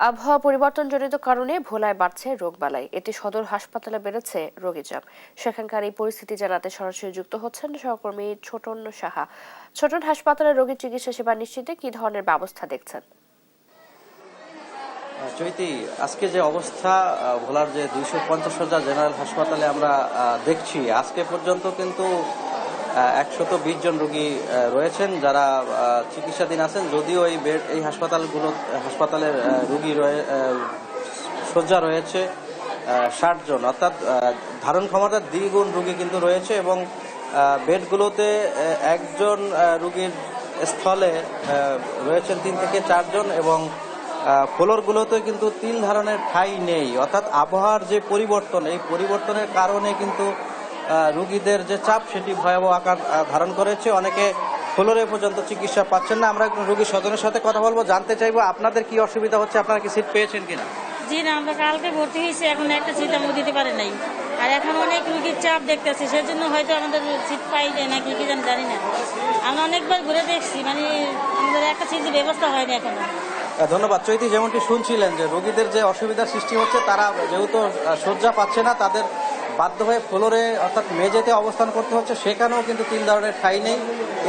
আবহাওয়া পরিবর্তনজনিত কারণে ভোলায় বাড়ছে রোগবালাই, এতে সদর হাসপাতালে বেড়েছে রোগী চাপ। সেখানকার এই পরিস্থিতি জানাতে সরাসরি যুক্ত হচ্ছেন সহকর্মী ছোটন সাহা। ছোটন, হাসপাতালে রোগীর চিকিৎসা সেবা নিশ্চিতে কি ধরনের ব্যবস্থা দেখছেন? চৈতি, আজকে যে অবস্থা ভোলার যে 250 শয্যা জেনারেল হাসপাতালে আমরা দেখছি, আজকে পর্যন্ত কিন্তু 120 জন রোগী রয়েছেন যারা চিকিৎসাধীন আছেন। যদিও এই হাসপাতালের রোগী শয্যা রয়েছে 60 জন, অর্থাৎ ধারণ ক্ষমতার দ্বিগুণ রোগী কিন্তু রয়েছে এবং বেডগুলোতে একজন রোগীর স্থলে রয়েছেন 3 থেকে 4 জন এবং ফ্লোরগুলোতে কিন্তু 3 ধরনের ঠাঁই নেই। অর্থাৎ আবহাওয়ার যে পরিবর্তন, এই পরিবর্তনের কারণে কিন্তু রোগীদের যে চাপ সেটি ভয়াবহ আকার ধারণ করেছে। অনেকে ফ্লোরে পর্যন্ত চিকিৎসা পাচ্ছেন না। আমরা একজন রোগী স্বজনের সাথে কথা বলবো, জানতে চাইবো আপনাদের কি অসুবিধা হচ্ছে, আপনারা কি সিট পেয়েছেন কিনা? জি না, আমরা কালকে ভর্তি হয়েছি, এখন একটা সিট আমরা দিতে পারি নাই। আর এখন অনেক রুগীর চাপ দেখতেছি, সেজন্য হয়তো আমাদের সিট পাই যায় না কি জানি না। আমরা অনেকবার ঘুরে দেখছি, মানে আমাদের একটা সিটের ব্যবস্থা হয়নি এখনো। ধন্যবাদ। চৈতি, যেমনটি শুনছিলেন যে রোগীদের যে অসুবিধার সৃষ্টি হচ্ছে, তারা যেহেতু শয্যা পাচ্ছে না, তাদের বাধ্য হয়ে ফ্লোরে অর্থাৎ মেঝেতে অবস্থান করতে হচ্ছে। সেখানেও কিন্তু 3 ধরনের ঠাঁই নেই।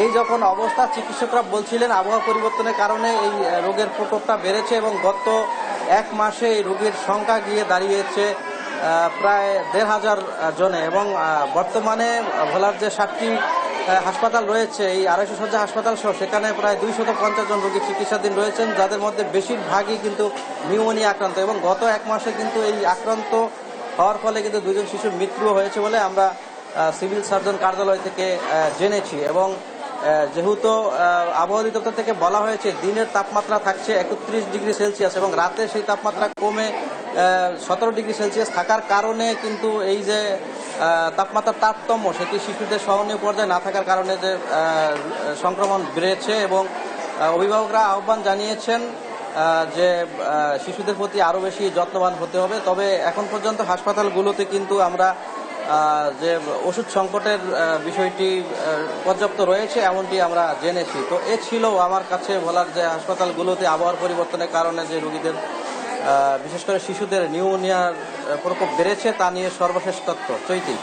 এই যখন অবস্থা, চিকিৎসকরা বলছিলেন আবহাওয়া পরিবর্তনের কারণে এই রোগের প্রকোপটা বেড়েছে এবং গত 1 মাসে এই রোগীর সংখ্যা গিয়ে দাঁড়িয়েছে প্রায় 1,500 জনে এবং বর্তমানে ভোলার যে 7টি হাসপাতাল রয়েছে, এই 250 শয্যা হাসপাতাল সহ সেখানে প্রায় 250 জন রোগী চিকিৎসাধীন রয়েছেন, যাদের মধ্যে বেশিরভাগই কিন্তু নিউমোনিয়া আক্রান্ত এবং গত 1 মাসে কিন্তু এই আক্রান্ত হওয়ার ফলে কিন্তু 2 জন শিশুর মৃত্যু হয়েছে বলে আমরা সিভিল সার্জন কার্যালয় থেকে জেনেছি। এবং যেহেতু আবহাওয়া অধিদপ্তর থেকে বলা হয়েছে দিনের তাপমাত্রা থাকছে 31 ডিগ্রি সেলসিয়াস এবং রাতে সেই তাপমাত্রা কমে 17 ডিগ্রি সেলসিয়াস থাকার কারণে কিন্তু এই যে তাপমাত্রার তারতম্য, সেটি শিশুদের সহনীয় পর্যায়ে না থাকার কারণে যে সংক্রমণ বেড়েছে এবং অভিভাবকরা আহ্বান জানিয়েছেন যে শিশুদের প্রতি আরও বেশি যত্নবান হতে হবে। তবে এখন পর্যন্ত হাসপাতালগুলোতে কিন্তু আমরা যে ওষুধ সংকটের বিষয়টি পর্যাপ্ত রয়েছে এমনটি আমরা জেনেছি। তো এ ছিল আমার কাছে বলার যে হাসপাতালগুলোতে আবহাওয়ার পরিবর্তনের কারণে যে রোগীদের বিশেষ করে শিশুদের নিউমোনিয়ার প্রকোপ বেড়েছে তা নিয়ে সর্বশেষ তথ্য। চৈতি।